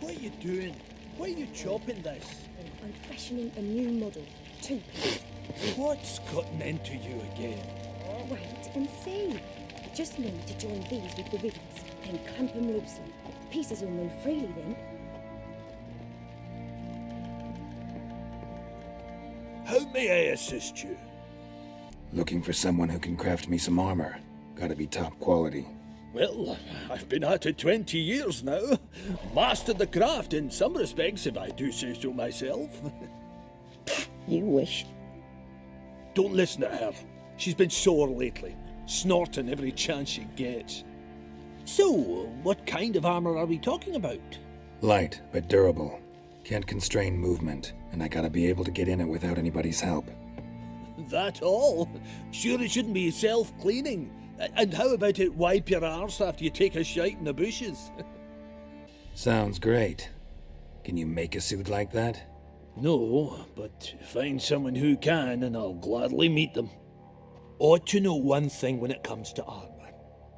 What are you doing? Why are you chopping this? I'm fashioning a new model. 2-piece. What's gotten into you again? Wait and see. Just need to join these with the rivets, then clamp them loosely. Pieces will move freely then. How may I assist you? Looking for someone who can craft me some armor. Gotta be top quality. Well, I've been at it 20 years now. Mastered the craft in some respects, if I do say so myself. You wish. Don't listen to her. She's been sore lately, snorting every chance she gets. So, what kind of armor are we talking about? Light, but durable. Can't constrain movement, and I gotta be able to get in it without anybody's help. That all? Sure it shouldn't be self-cleaning. And how about it wipe your arse after you take a shite in the bushes? Sounds great. Can you make a suit like that? No, but find someone who can and I'll gladly meet them. Ought to know one thing when it comes to armor.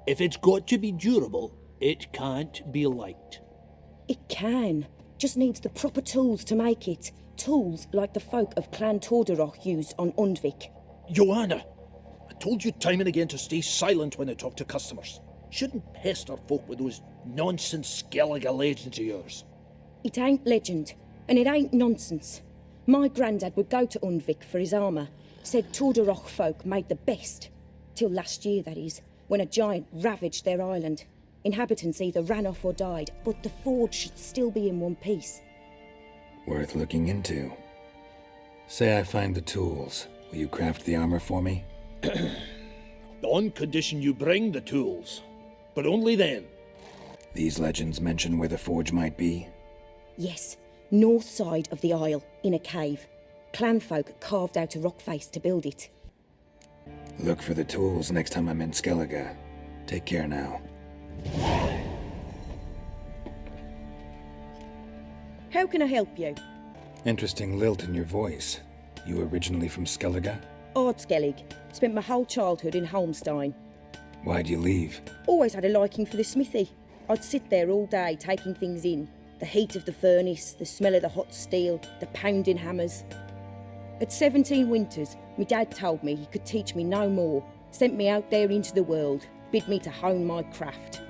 If it's got to be durable, it can't be light. It can. Just needs the proper tools to make it. Tools like the folk of Clan Torderoch used on Undvik. Yoanna, I told you time and again to stay silent when I talk to customers. Shouldn't pester folk with those nonsense Skellige legends of yours. It ain't legend, and it ain't nonsense. My granddad would go to Undvik for his armour. Said Torderoch folk made the best. Till last year, that is, when a giant ravaged their island. Inhabitants either ran off or died, but the forge should still be in one piece. Worth looking into. Say I find the tools. Will you craft the armor for me? On condition you bring the tools. But only then. These legends mention where the forge might be? Yes, north side of the isle, in a cave. Clanfolk carved out a rock face to build it. Look for the tools next time I'm in Skellige. Take care now. How can I help you? Interesting lilt in your voice. You originally from Skellige? Ardskellig. Spent my whole childhood in Holmstein. Why'd you leave? Always had a liking for the smithy. I'd sit there all day taking things in. The heat of the furnace, the smell of the hot steel, the pounding hammers. At 17 winters, my dad told me he could teach me no more, sent me out there into the world, bid me to hone my craft.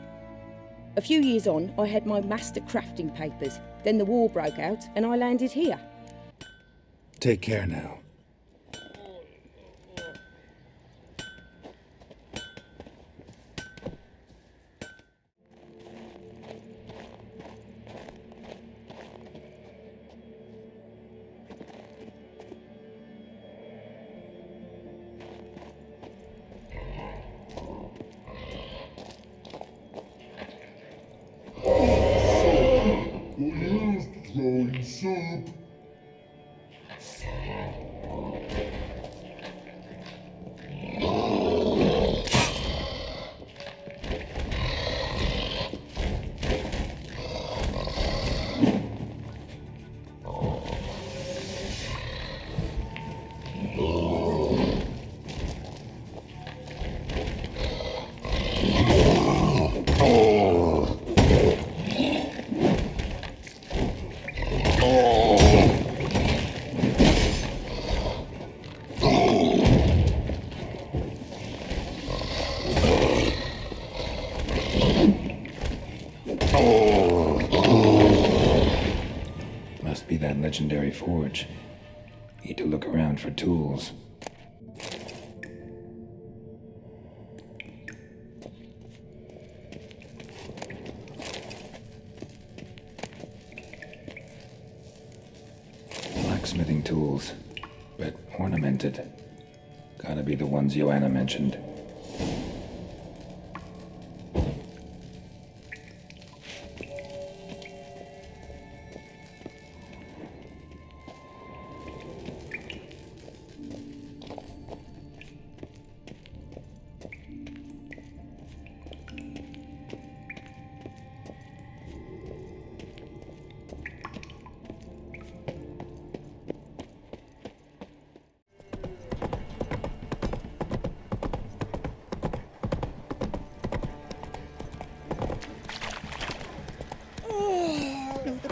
A few years on, I had my master crafting papers. Then the war broke out and I landed here. Take care now. Throwing soup. Must be that legendary forge. Need to look around for tools. Blacksmithing tools, but ornamented. Gotta be the ones Yoanna mentioned.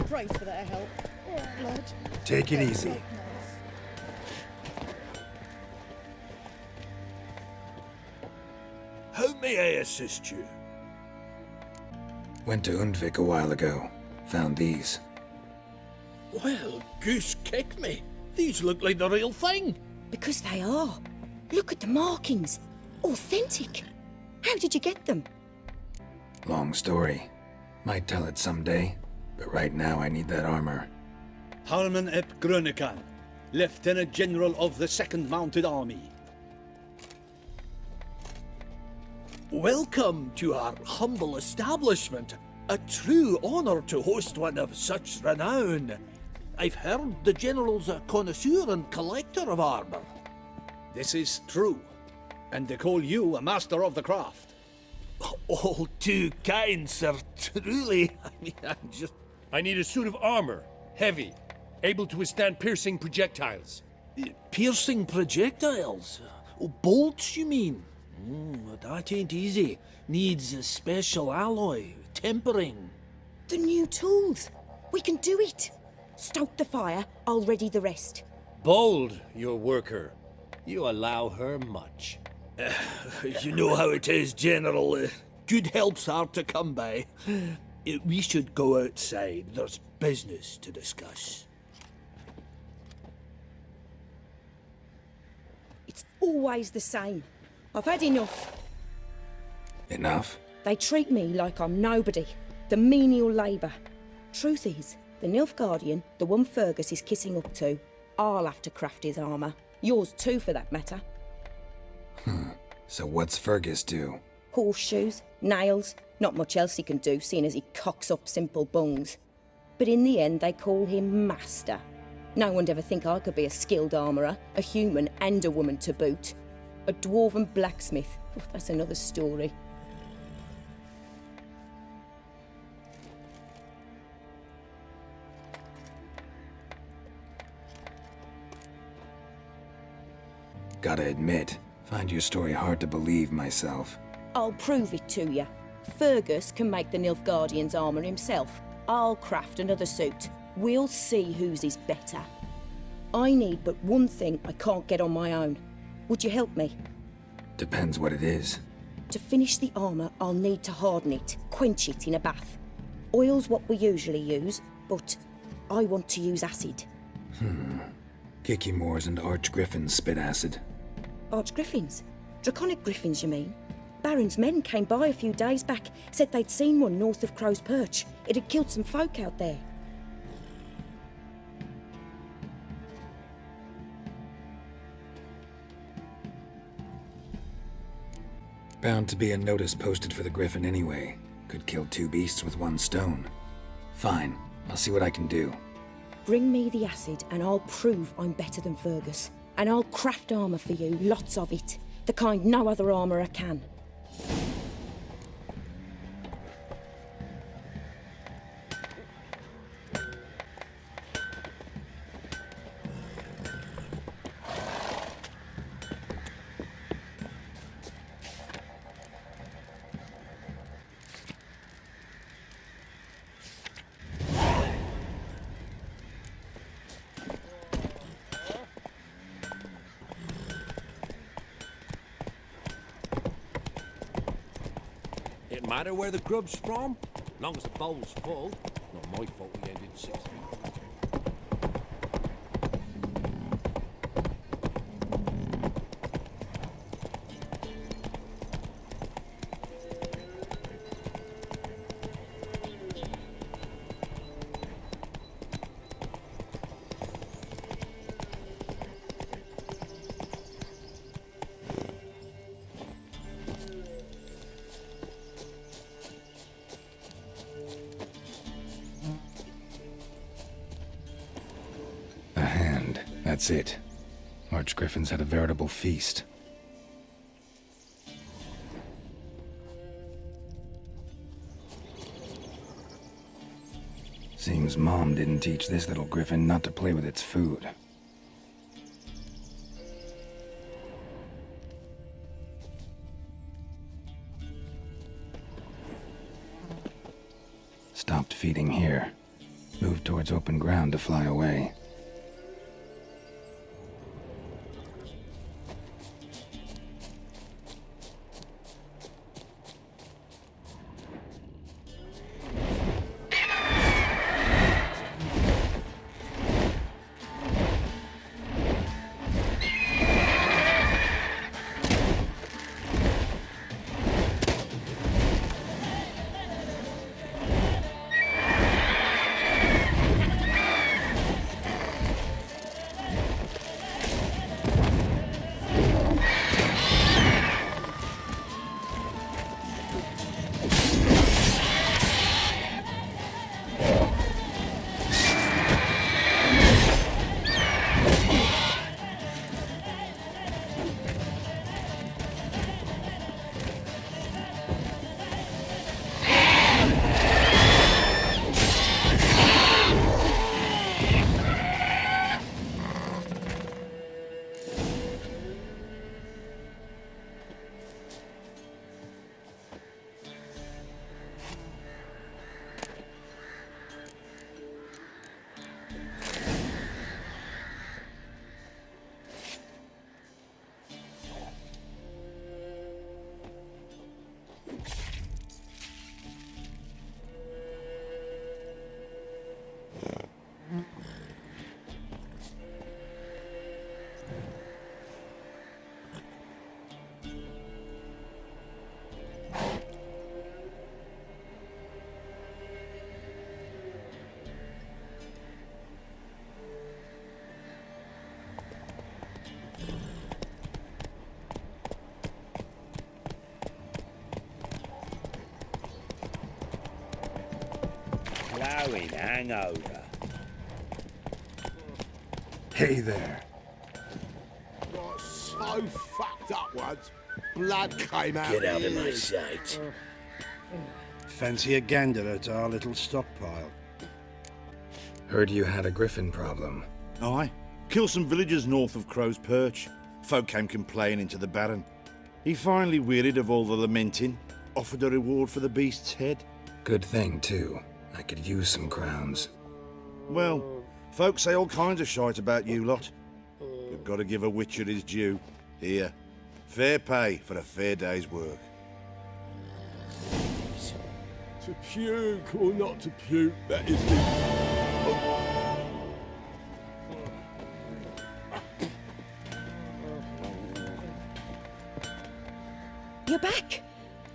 Praise for their help. Lord. Take it easy. How may I assist you? Went to Undvik a while ago. Found these. Well, goose kick me. These look like the real thing. Because they are. Look at the markings. Authentic. How did you get them? Long story. Might tell it someday, but right now I need that armor. Harman ep Grönekan, Lieutenant General of the 2nd Mounted Army. Welcome to our humble establishment. A true honor to host one of such renown. I've heard the General's a connoisseur and collector of armor. This is true, and they call you a master of the craft. All too kind, sir. Truly. I need a suit of armor, heavy, able to withstand piercing projectiles. Piercing projectiles? Oh, bolts, you mean? That ain't easy. Needs a special alloy, tempering. The new tools. We can do it. Stoke the fire, I'll ready the rest. Bold, your worker. You allow her much. You know how it is, General. Good help's hard to come by. We should go outside. There's business to discuss. It's always the same. I've had enough. Enough? They treat me like I'm nobody. The menial labour. Truth is, the Nilfgaardian, the one Fergus is kissing up to, I'll have to craft his armour. Yours too, for that matter. So what's Fergus do? Horseshoes, nails, not much else he can do, seeing as he cocks up simple bungs. But in the end, they call him Master. No one'd ever think I could be a skilled armourer, a human and a woman to boot. A dwarven blacksmith. Oh, that's another story. Gotta admit, find your story hard to believe myself. I'll prove it to you. Fergus can make the Nilfgaardian's armour himself. I'll craft another suit. We'll see whose is better. I need but one thing I can't get on my own. Would you help me? Depends what it is. To finish the armour, I'll need to harden it, quench it in a bath. Oil's what we usually use, but I want to use acid. Kicky Moors and Arch Griffins spit acid. Archgriffins? Draconic griffins, you mean? Baron's men came by a few days back, said they'd seen one north of Crow's Perch. It had killed some folk out there. Bound to be a notice posted for the Griffin anyway. Could kill two beasts with one stone. Fine, I'll see what I can do. Bring me the acid and I'll prove I'm better than Fergus. And I'll craft armour for you, lots of it. The kind no other armourer can. It matter where the grub's from? Long as the bowl's full. Not my fault we ended 6 feet. A hand, that's it. Arch Griffins had a veritable feast. Seems Mom didn't teach this little griffin not to play with its food. Stopped feeding here. Move towards open ground to fly away. Blowing hangover. Hey there. Got so fucked up once, blood came out. Get out the of my ears. sight. Fancy a gander at our little stockpile. Heard you had a Griffin problem. Aye. Killed some villagers north of Crow's Perch. Folk came complaining to the Baron. He finally wearied of all the lamenting, offered a reward for the beast's head. Good thing, too. I could use some crowns. Well, folk say all kinds of shite about you lot. You've got to give a witcher his due. Here, fair pay for a fair day's work. To puke or not to puke, that is the... You're back.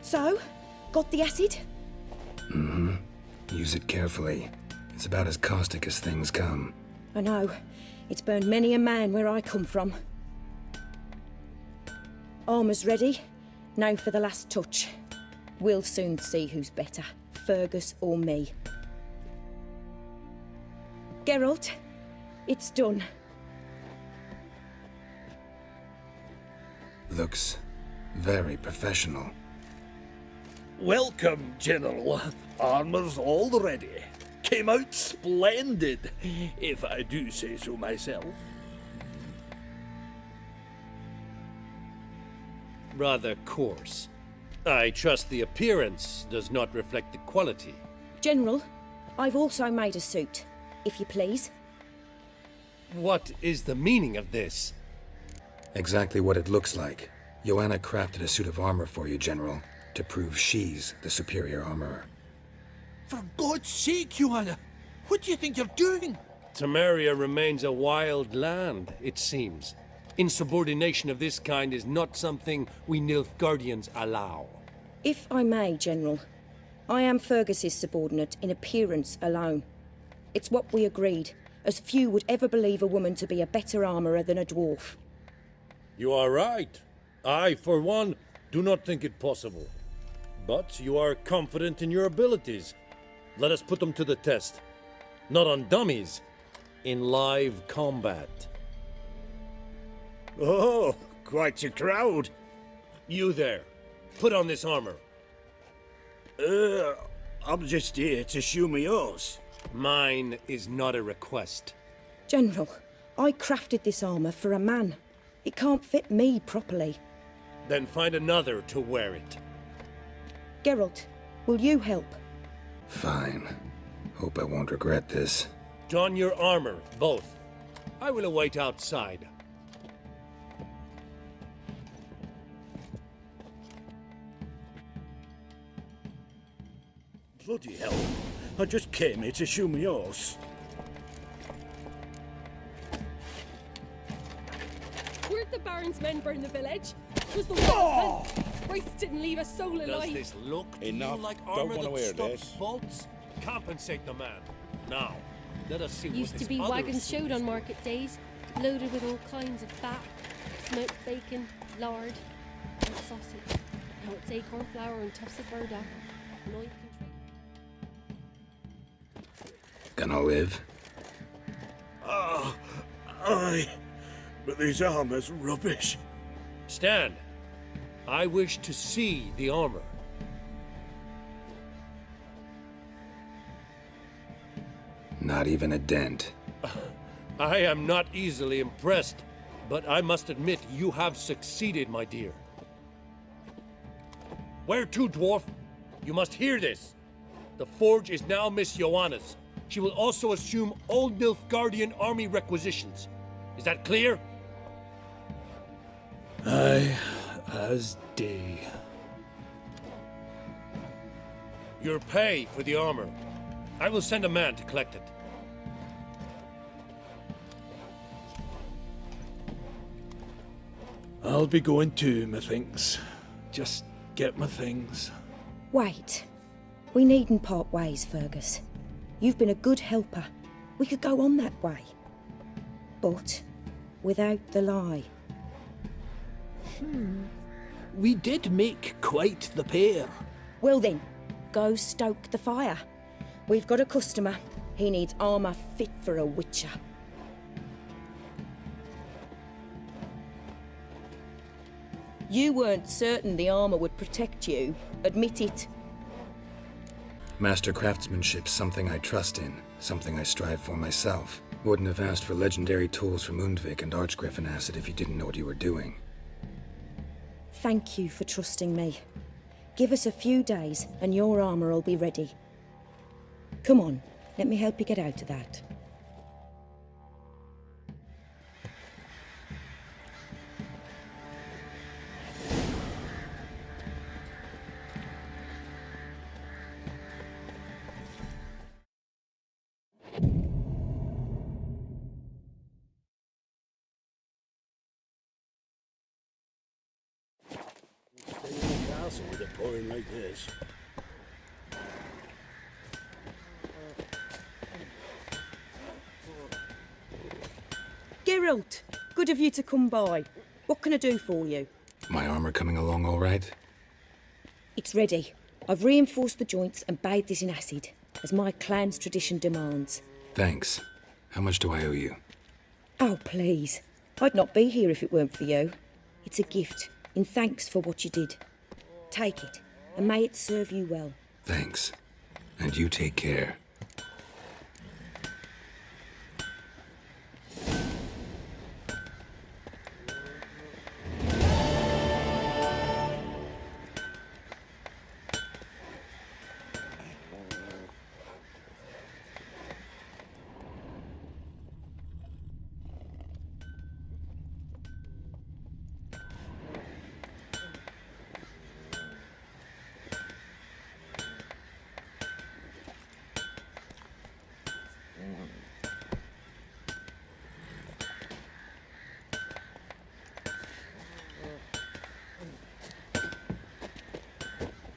So, got the acid? Mm-hmm. Use it carefully. It's about as caustic as things come. I know. It's burned many a man where I come from. Armour's ready. Now for the last touch. We'll soon see who's better, Fergus or me. Geralt, it's done. Looks very professional. Welcome, General. Armour's all ready. Came out splendid, if I do say so myself. Rather coarse. I trust the appearance does not reflect the quality. General, I've also made a suit, if you please. What is the meaning of this? Exactly what it looks like. Yoanna crafted a suit of armor for you, General, to prove she's the superior armorer. For God's sake, Yoanna, what do you think you're doing? Temeria remains a wild land, it seems. Insubordination of this kind is not something we Nilfgaardians allow. If I may, General, I am Fergus's subordinate in appearance alone. It's what we agreed, as few would ever believe a woman to be a better armourer than a dwarf. You are right. I, for one, do not think it possible. But you are confident in your abilities. Let us put them to the test. Not on dummies, in live combat. Oh, quite a crowd. You there, put on this armor. I'm just here to show me yours. Mine is not a request. General, I crafted this armour for a man. It can't fit me properly. Then find another to wear it. Geralt, will you help? Fine. Hope I won't regret this. Don your armor, both. I will await outside. Bloody hell. I just came here to shoe my horse. Where'd the Baron's men burn the village? Was the wall Wraiths didn't leave a soul alive. Does this look to Enough. you like Don't armor wanna that hear stops this. bolts? Compensate the man. Now, let us see Used what to this be other wagons suit showed on is. market days, loaded with all kinds of fat, smoked bacon, lard, and sausage. Now it's acorn flour and tufts of burdock. And all you can trade. Gonna live? Aye. But these armor's rubbish. Stand. I wish to see the armor. Not even a dent. I am not easily impressed, but I must admit you have succeeded, my dear. Where to, dwarf? You must hear this. The forge is now Miss Yoanna's. She will also assume Old Nilfgaardian army requisitions. Is that clear? Aye, as day. Your pay for the armor. I will send a man to collect it. I'll be going too, methinks. Just get my things. Wait. We needn't part ways, Fergus. You've been a good helper. We could go on that way. But without the lie. We did make quite the pair. Well then, go stoke the fire. We've got a customer. He needs armour fit for a witcher. You weren't certain the armour would protect you. Admit it. Master craftsmanship's something I trust in, something I strive for myself. Wouldn't have asked for legendary tools from Undvik and Archgriffin acid if you didn't know what you were doing. Thank you for trusting me. Give us a few days and your armour will be ready. Come on, let me help you get out of that. Stay in the castle with it pouring like this. Geralt, good of you to come by. What can I do for you? My armor coming along all right? It's ready. I've reinforced the joints and bathed it in acid, as my clan's tradition demands. Thanks. How much do I owe you? Oh, please. I'd not be here if it weren't for you. It's a gift, in thanks for what you did. Take it, and may it serve you well. Thanks. And you take care.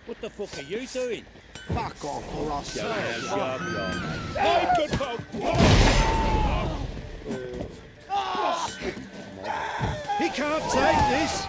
What the fuck are you doing? Fuck off or I'll serve you. Hey, good folk! He can't take this!